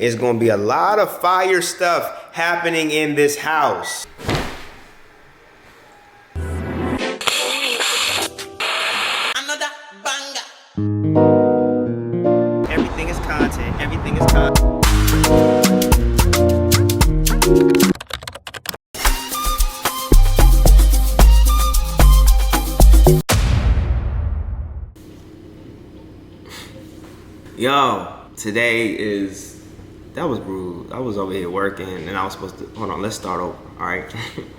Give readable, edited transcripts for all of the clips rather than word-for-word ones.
It's gonna be a lot of fire stuff happening in this house. Another banger. Everything is content. Everything is content. Yo, today is, that was rude. I was over here working and I was supposed to, hold on, let's start over, all right?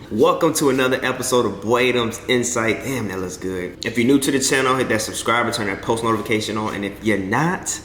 Welcome to another episode of Boydum's Insight. Damn, that looks good. If you're new to the channel, hit that subscribe and turn that post notification on. And if you're not,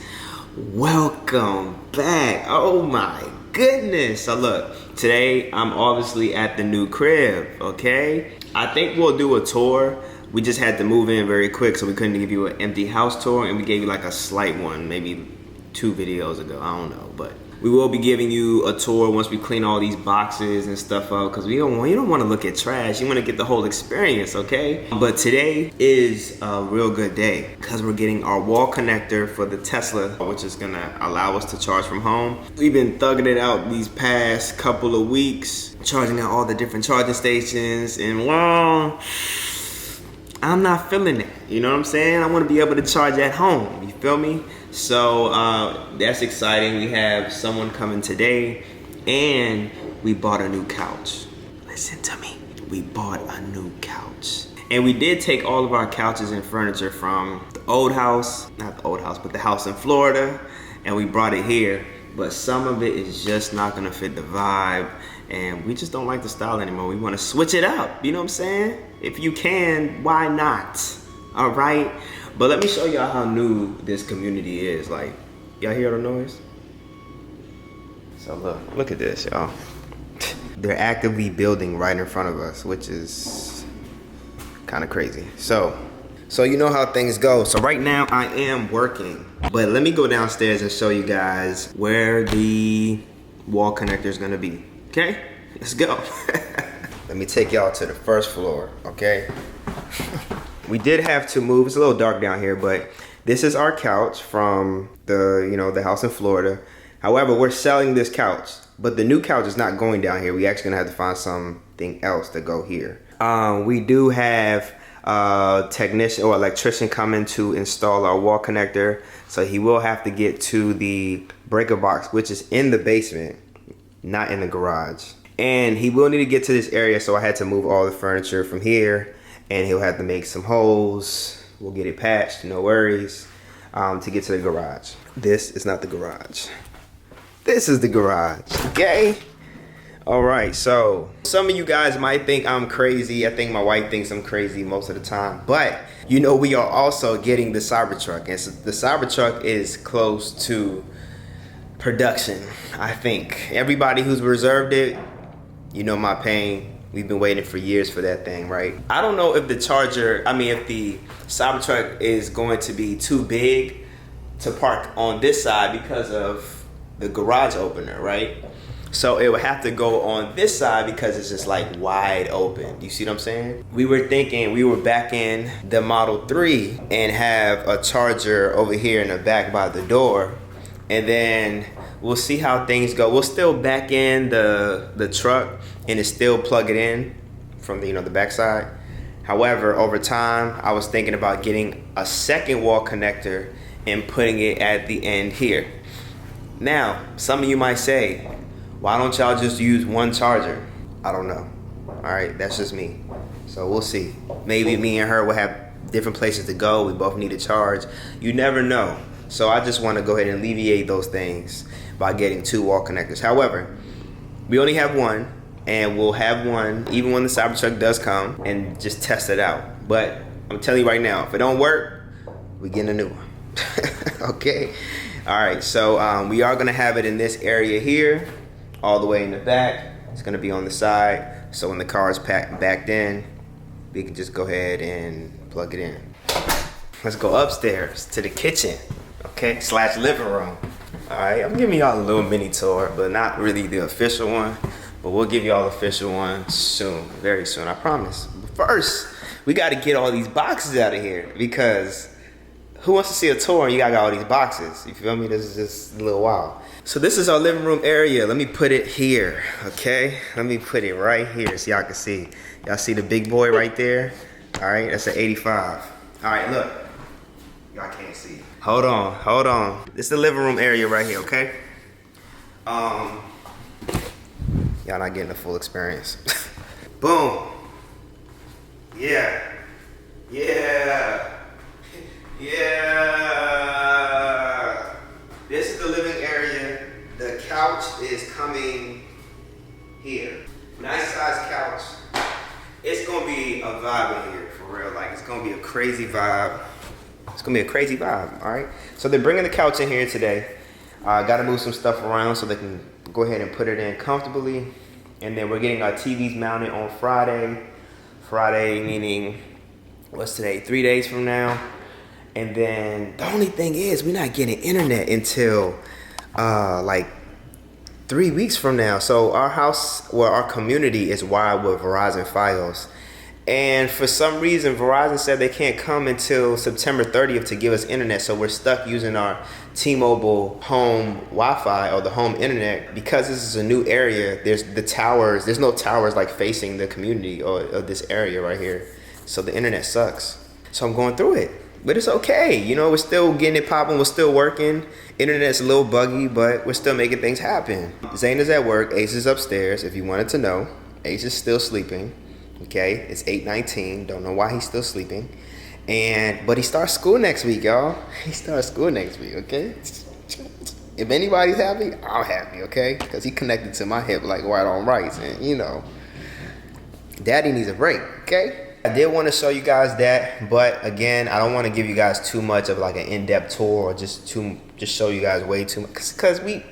welcome back. Oh my goodness. So look, today I'm obviously at the new crib, okay? I think we'll do a tour. We just had to move in very quick, so we couldn't give you an empty house tour, and we gave you like a slight one, maybe 2 videos ago, I don't know, but we will be giving you a tour once we clean all these boxes and stuff up, because you don't want to look at trash. You want to get the whole experience, okay? But today is a real good day because we're getting our wall connector for the Tesla, which is gonna allow us to charge from home. We've been thugging it out these past couple of weeks, charging at all the different charging stations, and well, I'm not feeling it, you know what I'm saying? I want to be able to charge at home, you feel me? So that's exciting. We have someone coming today, and we bought a new couch. Listen to me. We bought a new couch. And we did take all of our couches and furniture from the old house, not the old house, but the house in Florida, and we brought it here. But some of it is just not gonna fit the vibe, and we just don't like the style anymore. We wanna switch it up, you know what I'm saying? If you can, why not? All right? But let me show y'all how new this community is. Like, y'all hear the noise? So look at this, y'all. They're actively building right in front of us, which is kind of crazy. So you know how things go. So right now I am working, but let me go downstairs and show you guys where the wall connector is gonna be. Okay, let's go. Let me take y'all to the first floor, okay? We did have to move. It's a little dark down here, but this is our couch from the house in Florida. However, we're selling this couch, but the new couch is not going down here. We actually gonna have to find something else to go here. We do have a technician or electrician coming to install our wall connector, so he will have to get to the breaker box, which is in the basement, not in the garage. And he will need to get to this area, so I had to move all the furniture from here, and he'll have to make some holes. We'll get it patched, no worries, to get to the garage. This is not the garage. This is the garage, okay? All right, so some of you guys might think I'm crazy. I think my wife thinks I'm crazy most of the time, but you know, we are also getting the Cybertruck, and so the Cybertruck is close to production, I think. Everybody who's reserved it, you know my pain. We've been waiting for years for that thing, right? I don't know if the if the Cybertruck is going to be too big to park on this side because of the garage opener, right? So it would have to go on this side because it's just like wide open. Do you see what I'm saying? We were thinking we were back in the Model 3 and have a charger over here in the back by the door, and then we'll see how things go. We'll still back in the truck and still plug it in from the back side. However, over time, I was thinking about getting a second wall connector and putting it at the end here. Now, some of you might say, why don't y'all just use one charger? I don't know. All right, that's just me. So we'll see. Maybe me and her will have different places to go. We both need a charge. You never know. So I just want to go ahead and alleviate those things by getting 2 wall connectors. However, we only have one, and we'll have one even when the Cybertruck does come, and just test it out. But I'm telling you right now, if it don't work, we getting a new one. Okay. All right. So we are gonna have it in this area here, all the way in the back. It's gonna be on the side, so when the car is backed in, we can just go ahead and plug it in. Let's go upstairs to the kitchen, okay, / living room. All right, I'm giving y'all a little mini tour, but not really the official one. But we'll give y'all the official one soon, very soon, I promise. But first, we got to get all these boxes out of here, because who wants to see a tour and you got all these boxes? You feel me? This is just a little wild. So this is our living room area. Let me put it here, okay? Let me put it right here so y'all can see. Y'all see the big boy right there? All right, that's an 85. All right, look. Y'all can't see. Hold on. This is the living room area right here, okay? Y'all not getting the full experience. Boom. Yeah. This is the living area. The couch is coming here. Nice size couch. It's gonna be a vibe in here, for real. Like, it's gonna be a crazy vibe. It's gonna be a crazy vibe, all right? So they're bringing the couch in here today. Gotta move some stuff around so they can go ahead and put it in comfortably. And then we're getting our TVs mounted on Friday. Friday meaning, what's today? 3 days from now. And then the only thing is we're not getting internet until like 3 weeks from now. So our house, well, our community is wired with Verizon Fios. And for some reason, Verizon said they can't come until September 30th to give us internet. So we're stuck using our T-Mobile home Wi-Fi or the home internet. Because this is a new area, there's no towers like facing the community or this area right here. So the internet sucks. So I'm going through it. But it's okay. You know, we're still getting it popping. We're still working. Internet's a little buggy, but we're still making things happen. Zane is at work. Ace is upstairs. If you wanted to know, Ace is still sleeping. Okay, it's 8:19. Don't know why he's still sleeping. But he starts school next week, y'all. He starts school next week, okay? If anybody's happy, I'm happy, okay? Because he connected to my hip like white on rice. And, you know, daddy needs a break, okay? I did want to show you guys that, but again, I don't want to give you guys too much of like an in-depth tour or just show you guys way too much. Because we're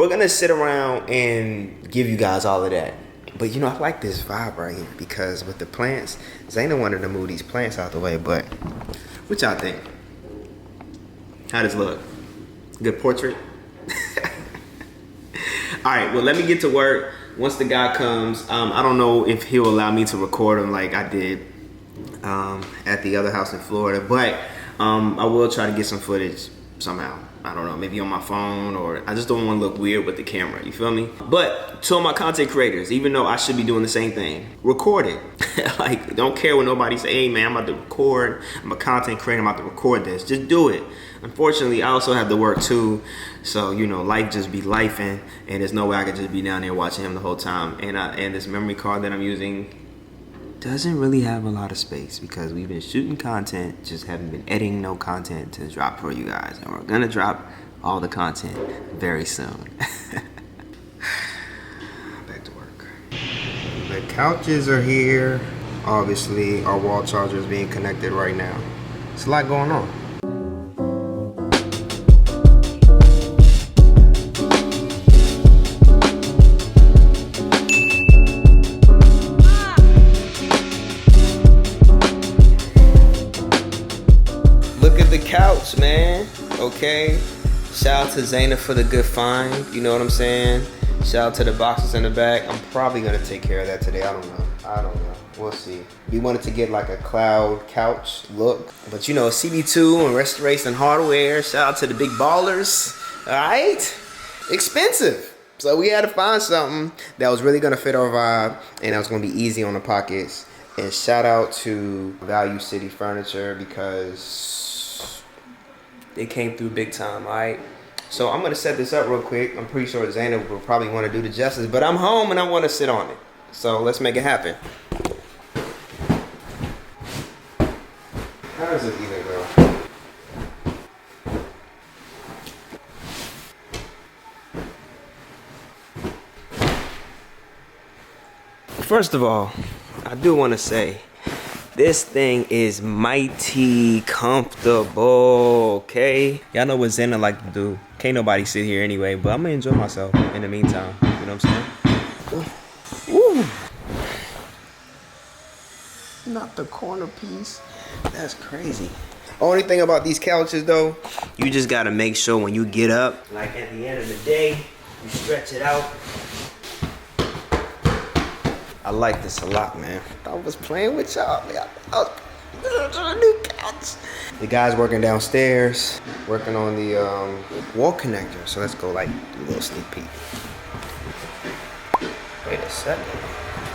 going to sit around and give you guys all of that. But you know, I like this vibe right here because with the plants, Zayna wanted to move these plants out the way, but what y'all think? How does it look? Good portrait? All right, well, let me get to work. Once the guy comes, I don't know if he'll allow me to record him like I did at the other house in Florida, but I will try to get some footage somehow. I don't know, maybe on my phone, or I just don't want to look weird with the camera, you feel me? But to all my content creators, even though I should be doing the same thing, record it. Like, don't care what nobody say, hey man, I'm about to record, I'm a content creator, I'm about to record this. Just do it. Unfortunately, I also have to work too, so you know, life just be lifing, and there's no way I could just be down there watching him the whole time. And this memory card that I'm using doesn't really have a lot of space because we've been shooting content, just haven't been editing no content to drop for you guys. And we're gonna drop all the content very soon. Back to work. The couches are here. Obviously, our wall charger is being connected right now. It's a lot going on. Couch, man. Okay, shout out to Zayna for the good find, you know what I'm saying? Shout out to the boxes in the back. I'm probably gonna take care of that today. I don't know, we'll see. We wanted to get like a cloud couch look, but you know, CB2 and Restoration Hardware, shout out to the big ballers. All right, expensive, so we had to find something that was really gonna fit our vibe and that was gonna be easy on the pockets. And shout out to Value City Furniture because they came through big time, all right? So I'm gonna set this up real quick. I'm pretty sure Zayna will probably wanna do the justice, but I'm home and I wanna sit on it. So let's make it happen. How does it even go? First of all, I do wanna say, this thing is mighty comfortable, okay? Y'all know what Zayna like to do. Can't nobody sit here anyway, but I'm gonna enjoy myself in the meantime. You know what I'm saying? Ooh. Not the corner piece. That's crazy. Only thing about these couches though, you just gotta make sure when you get up, like at the end of the day, you stretch it out. I like this a lot, man. I was playing with y'all, man. New couch. The guy's working downstairs, working on the wall connector. So let's go like do a little sneak peek. Wait a second.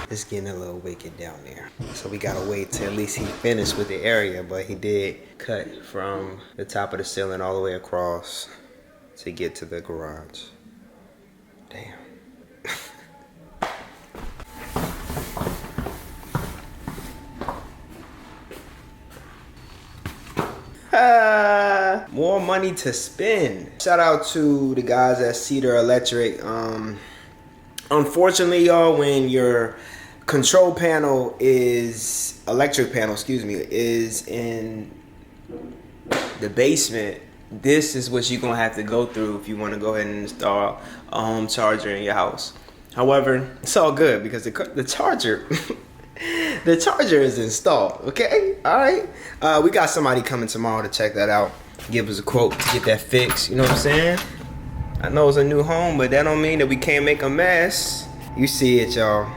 It's getting a little wicked down there. So we gotta wait till at least he finished with the area, but he did cut from the top of the ceiling all the way across to get to the garage. Damn. More money to spend. Shout out to the guys at Cedar Electric. Unfortunately, y'all, when your control panel is electric panel, is in the basement, this is what you're gonna have to go through if you want to go ahead and install a home charger in your house. However, it's all good because the charger the charger is installed. Okay, all right. We got somebody coming tomorrow to check that out, give us a quote to get that fixed. You know what I'm saying? I know it's a new home, but that don't mean that we can't make a mess. You see it, y'all.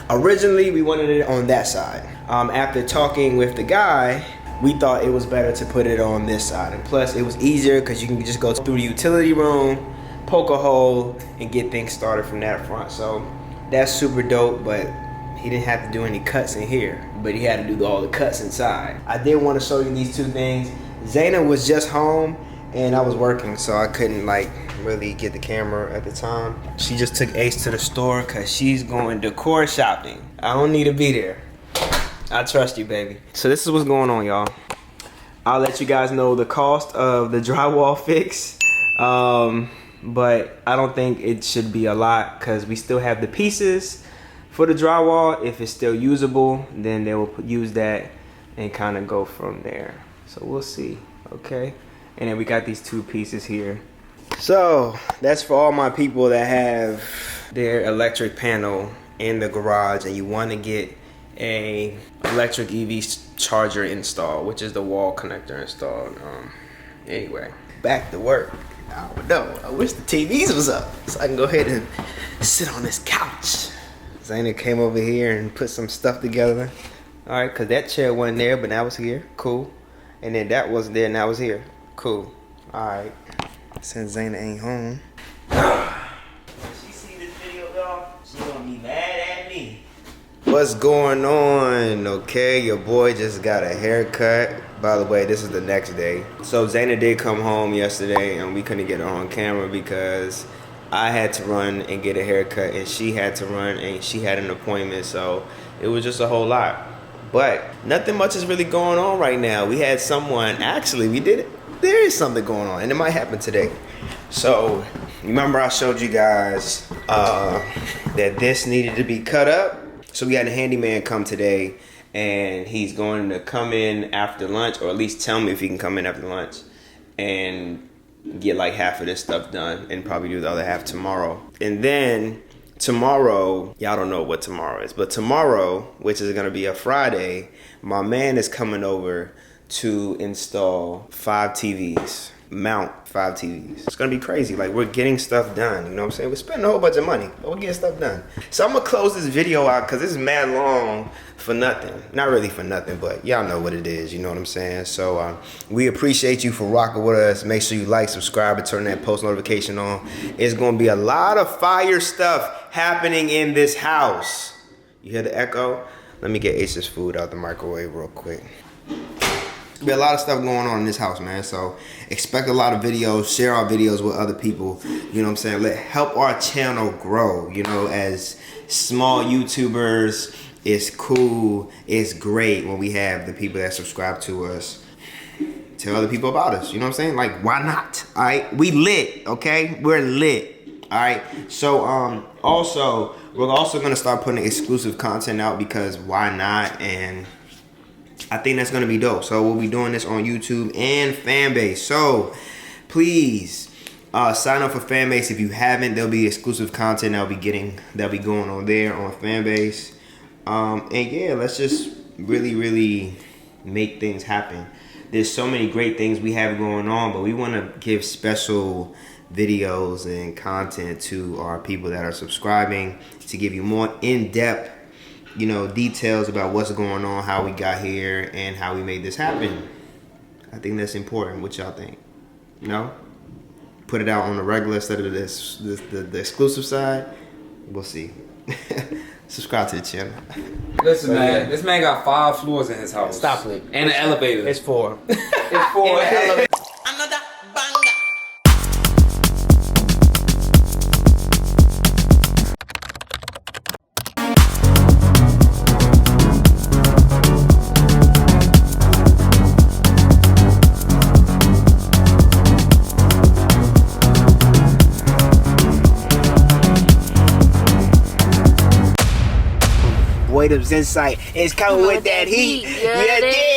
Originally, we wanted it on that side. After talking with the guy, we thought it was better to put it on this side. And plus, it was easier because you can just go through the utility room, poke a hole, and get things started from that front. So that's super dope, but he didn't have to do any cuts in here, but he had to do all the cuts inside. I did want to show you these two things. Zayna was just home and I was working, so I couldn't like really get the camera at the time. She just took Ace to the store because she's going decor shopping. I don't need to be there. I trust you, baby. So this is what's going on, y'all. I'll let you guys know the cost of the drywall fix. But I don't think it should be a lot because we still have the pieces for the drywall. If it's still usable, then they will use that and kind of go from there. So we'll see, okay? And then we got these two pieces here. So that's for all my people that have their electric panel in the garage and you want to get a electric EV charger installed, which is the wall connector installed. Anyway, back to work. I don't know. I wish the TVs was up so I can go ahead and sit on this couch. Zayna came over here and put some stuff together. All right, because that chair wasn't there, but now it's here. Cool. And then that wasn't there, now it's here. Cool. All right. Since Zayna ain't home. When she see this video, y'all, she gonna be mad at me. What's going on? Okay, your boy just got a haircut. By the way, this is the next day. So Zayna did come home yesterday and we couldn't get her on camera because I had to run and get a haircut and she had to run and she had an appointment, so it was just a whole lot. But nothing much is really going on right now. We had someone, actually we did it. There is something going on and it might happen today. So remember I showed you guys that this needed to be cut up. So we had a handyman come today and he's going to come in after lunch, or at least tell me if he can come in after lunch and get like half of this stuff done and probably do the other half tomorrow. And then tomorrow, y'all don't know what tomorrow is, but tomorrow, which is gonna be a Friday, my man is coming over to install 5 TVs, mount 5 TVs. It's gonna be crazy. Like, we're getting stuff done, you know what I'm saying? We're spending a whole bunch of money, but we're getting stuff done. So I'm gonna close this video out because this is mad long for nothing. Not really for nothing, but y'all know what it is, you know what I'm saying? So we appreciate you for rocking with us. Make sure you like, subscribe, and turn that post notification on. It's gonna be a lot of fire stuff happening in this house. You hear the echo? Let me get Ace's food out the microwave real quick. Be a lot of stuff going on in this house, man. So expect a lot of videos. Share our videos with other people. You know what I'm saying? Help our channel grow. You know, as small YouTubers, it's cool. It's great when we have the people that subscribe to us tell other people about us. You know what I'm saying? Like, why not? All right, we lit. Okay, we're lit. All right. So also, we're also gonna start putting exclusive content out because why not? And I think that's gonna be dope. So we'll be doing this on YouTube and Fanbase. So please sign up for Fanbase if you haven't. There'll be exclusive content that'll be going on there on Fanbase. And yeah, let's just really make things happen. There's so many great things we have going on, but we want to give special videos and content to our people that are subscribing to give you more in-depth details about what's going on, how we got here, and how we made this happen. I think that's important. What y'all think? Put it out on the regular instead of the exclusive side. We'll see. Subscribe to the channel. Listen, man. This man got 5 floors in his house. Stop it. And an elevator. It's 4. It's 4. Another banger. Boydum's Insight is coming with that heat. Yeah, it is.